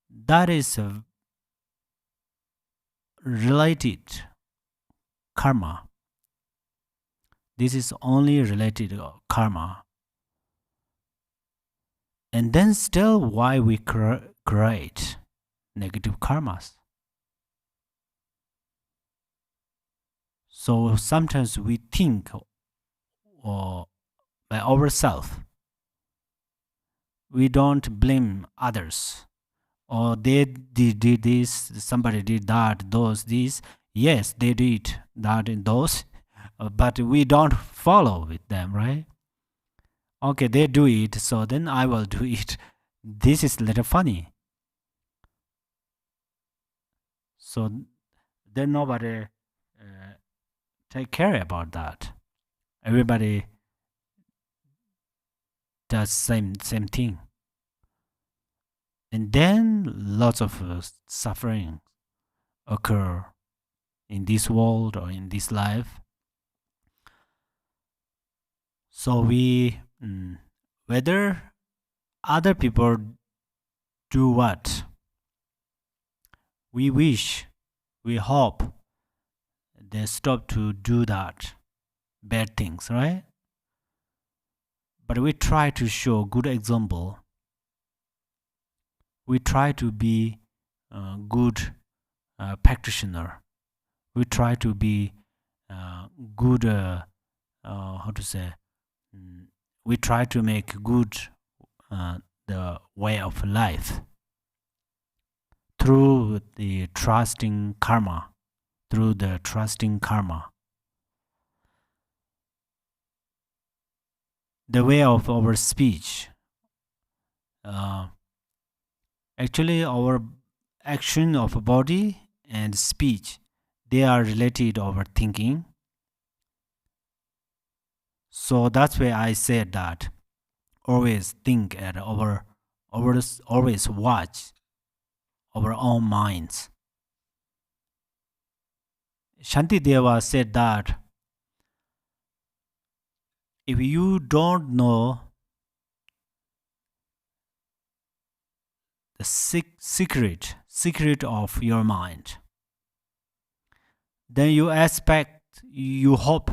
that is related karma. This is only related karma. And then still why we create negative karmas. So sometimes we think by ourselves. We don't blame others. Or they did this, somebody did that, those, this. Yes, they did that and those, but we don't follow with them, right? Okay, they do it, so then I will do it. This is a little funny. So then nobody take care about that. Everybody does same thing, and then lots of suffering occur in this world or in this life. So we, whether other people do what, we wish, we hope they stop to do that bad things, right? But we try to show good example. We try to be a good practitioner. We try to be good, how to say, we try to make good the way of life through the trusting karma, through the trusting karma. The way of our speech, actually our action of body and speech, they are related over thinking. So that's why I said that always think and always watch our own minds. Shantideva said that if you don't know the secret of your mind, then you hope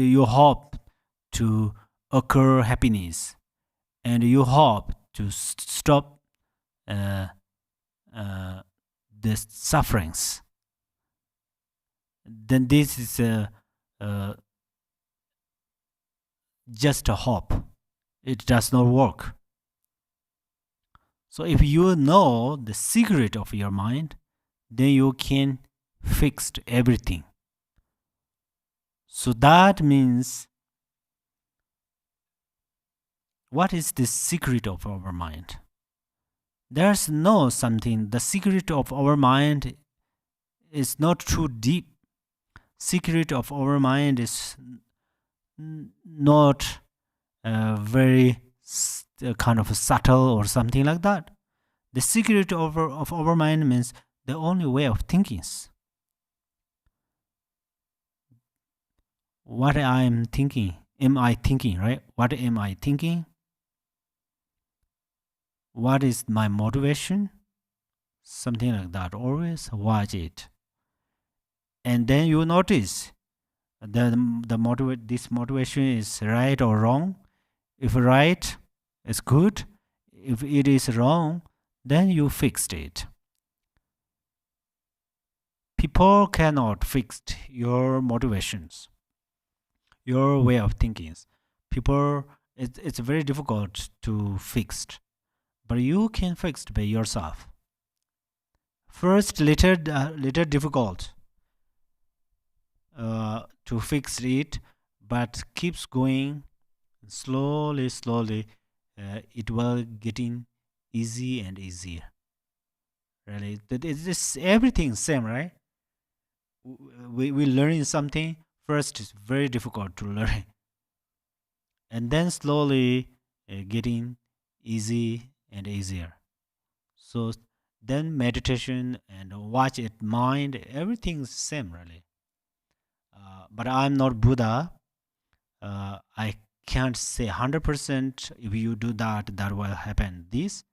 you hope to occur happiness, and you hope to stop the sufferings. Then this is just a hope. It does not work. So if you know the secret of your mind, then you can fix everything. So that means, what is the secret of our mind? There's no something. The secret of our mind is not too deep. Secret of our mind is not very kind of subtle or something like that. The secret of our mind means the only way of thinking. What I am thinking, am I thinking, right? What am I thinking? What is my motivation? Something like that. Always watch it. And then you notice this motivation is right or wrong. If right, it's good. If it is wrong, then you fixed it. People cannot fix your motivations, your way of thinking. People, it's very difficult to fix, but you can fix it by yourself. First, little difficult to fix it, but keeps going slowly. It will getting easy and easier. Really, it's just everything same, right? We learning something first is very difficult to learn, and then slowly getting easy and easier. So then meditation and watch it mind, everything's same really. But I'm not Buddha. I can't say 100% if you do that will happen this.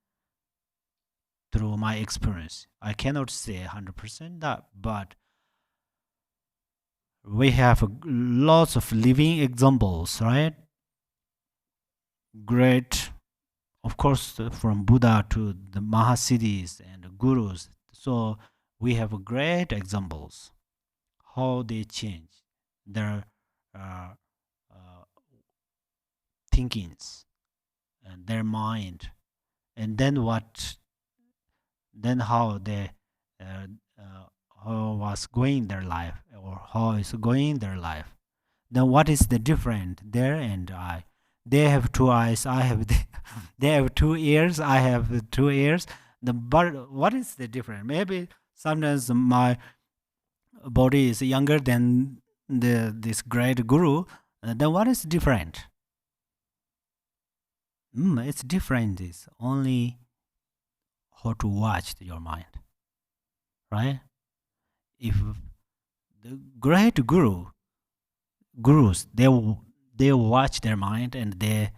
through my experience. I cannot say 100% that, but we have lots of living examples, right? Great, of course, from Buddha to the Mahasiddhis and gurus. So we have great examples how they change their uh, uh, thinkings and their mind, and then how they uh, uh, how was going their life, or how is going their life. Then what is the difference there and I? They have two eyes, I have they have 2 ears, I have 2 ears. But what is the difference? Maybe sometimes my body is younger than this great guru. Then what is different? It's different. It's only how to watch your mind, right? If the great gurus, they watch their mind, and they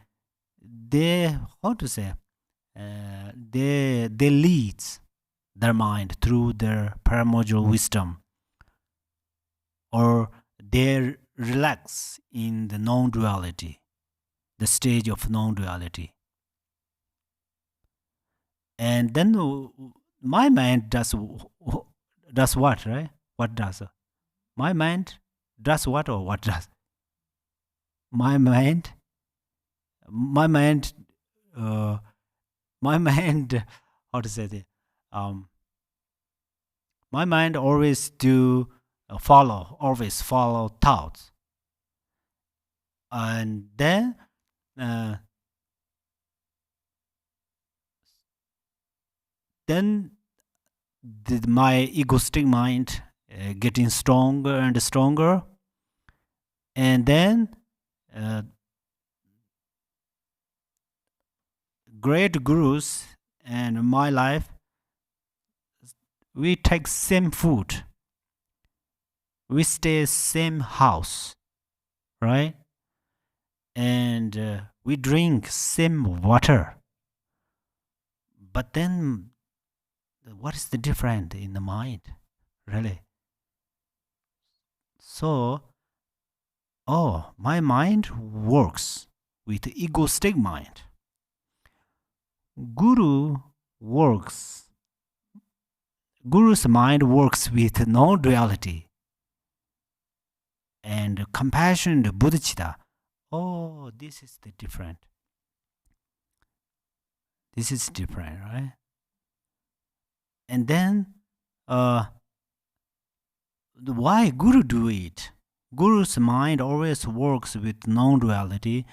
how to say, they lead their mind through their primordial wisdom, or they relax in the non-duality, the stage of non-duality. And then my mind does what, right? What does my mind does what, or what does my mind my mind uh, my mind how to say it, um my mind always do always follow thoughts, and uh, then my egoistic mind getting stronger and stronger, and then uh, great gurus and my life, we take same food, we stay same house, right? And we drink same water, but then what is the difference in the mind, really? So my mind works with egoistic mind, guru works guru's mind works with non-duality and compassion and bodhicitta. This is the different. This is different, right? And then why guru do it? Guru's mind always works with non-duality.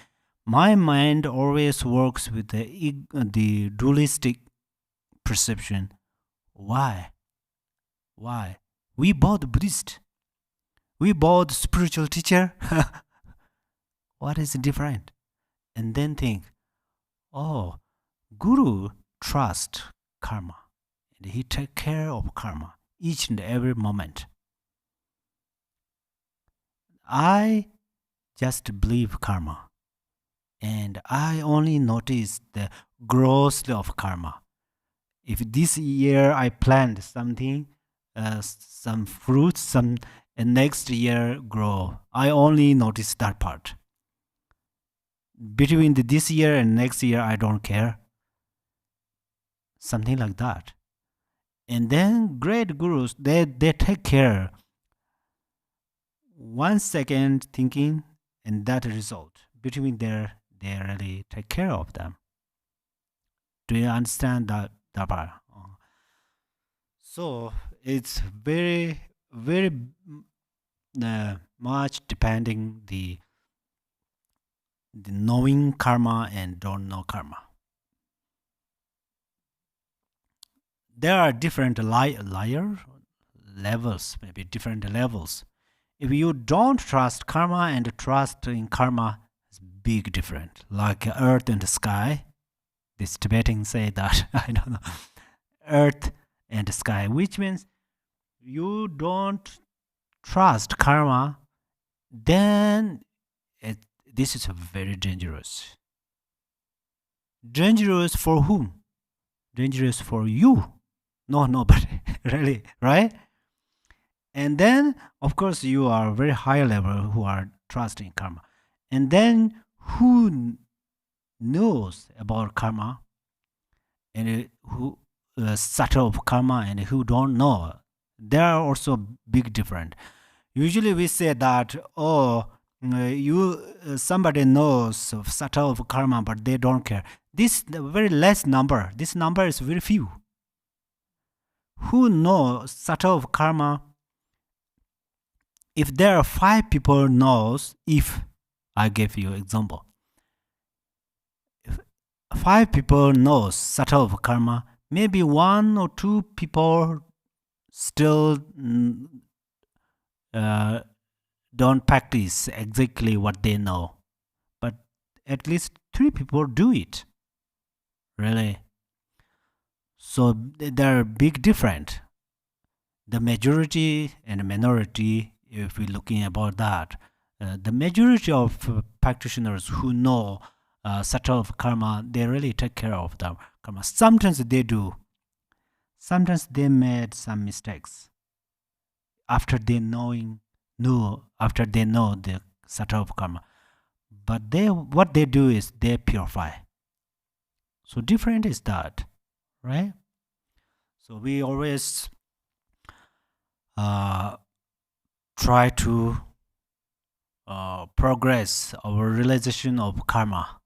My mind always works with the dualistic perception. Why? We both Buddhist. We both spiritual teacher. What is different? And then think, Guru trust karma, and he take care of karma each and every moment. I just believe karma, and I only notice the growth of karma. If this year I plant something, some fruits, and next year grow, I only notice that part. Between this year and next year, I don't care. Something like that. And then great gurus, they take care. 1 second thinking and that result. Between there, they really take care of them. Do you understand that part? So it's very, very much depending the knowing karma and don't know karma. There are different liar levels, maybe different levels. If you don't trust karma and trust in karma, it's big difference. Like earth and sky. This Tibetan say that, I don't know. Earth and sky, which means you don't trust karma, then this is very dangerous. Dangerous for whom? Dangerous for you. No, nobody. Really, right? And then, of course, you are very high level who are trusting karma. And then, who knows about karma and who subtle of karma and who don't know? There are also big difference. Usually, we say that somebody knows of subtle of karma, but they don't care. This very less number. This number is very few. Who know subtle of karma? If there are 5 people knows, if I give you example, if 5 people knows subtle of karma, maybe 1 or 2 people still don't practice exactly what they know, but at least 3 people do it. Really. So there are big difference. The majority and the minority, if we're looking about that, the majority of practitioners who know subtle of karma, they really take care of the karma. Sometimes they do. Sometimes they made some mistakes after they know the subtle of karma. But what they do is they purify. So different is that, right? So we always try to progress our realization of karma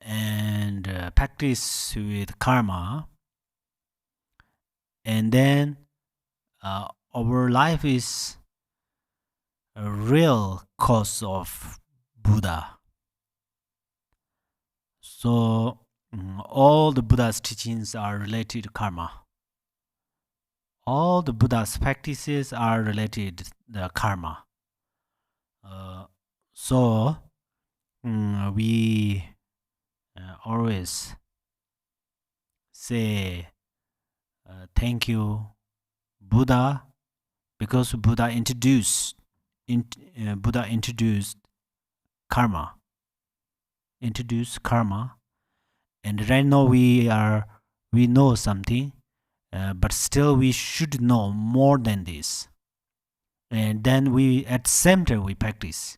and practice with karma, and then our life is a real cause of Buddha. So all the Buddha's teachings are related to karma. All the Buddha's practices are related to the karma. So we always say thank you, Buddha, because Buddha introduced karma. Introduced karma, and right now we know something, but still we should know more than this. And then we at the same time we practice.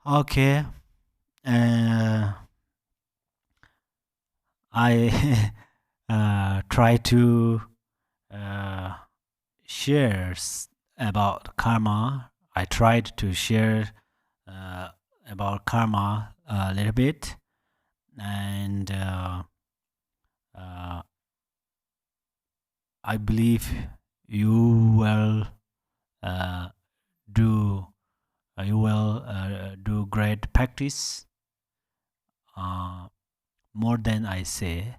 Okay. I try to share about karma. I tried to share about karma a little bit, and I believe you will do great practice, more than I say.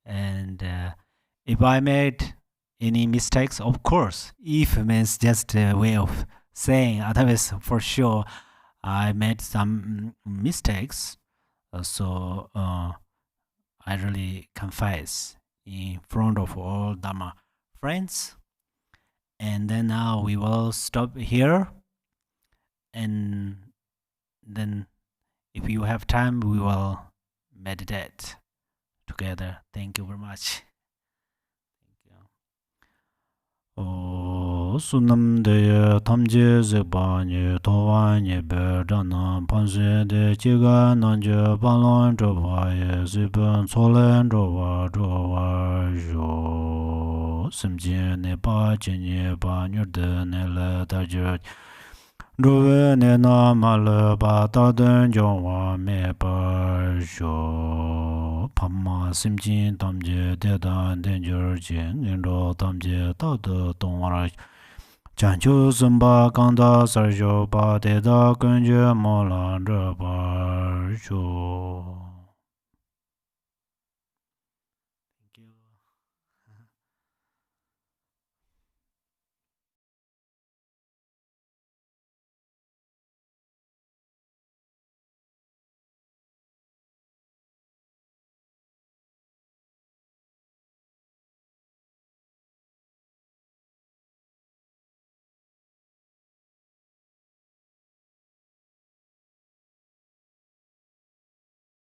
And if I made any mistakes, of course, if means just a way of saying, otherwise for sure I made some mistakes. So I really confess in front of all Dharma friends. And then now we will stop here, and then if you have time we will meditate together. Thank you very much. Sunam de tamje zeba ni towa ni be dana panse de chiga nanje balon drowa ye ziben solen drowa jo simje ne ba jenye ba nyurde ne le daje drove ne na mal ba ta den jwa me ba jo pama simjin tamje de dan den jor jin ro tamje ta de tongwa chanchu zumba kanda sarjo pa de da kunje molan de ba jo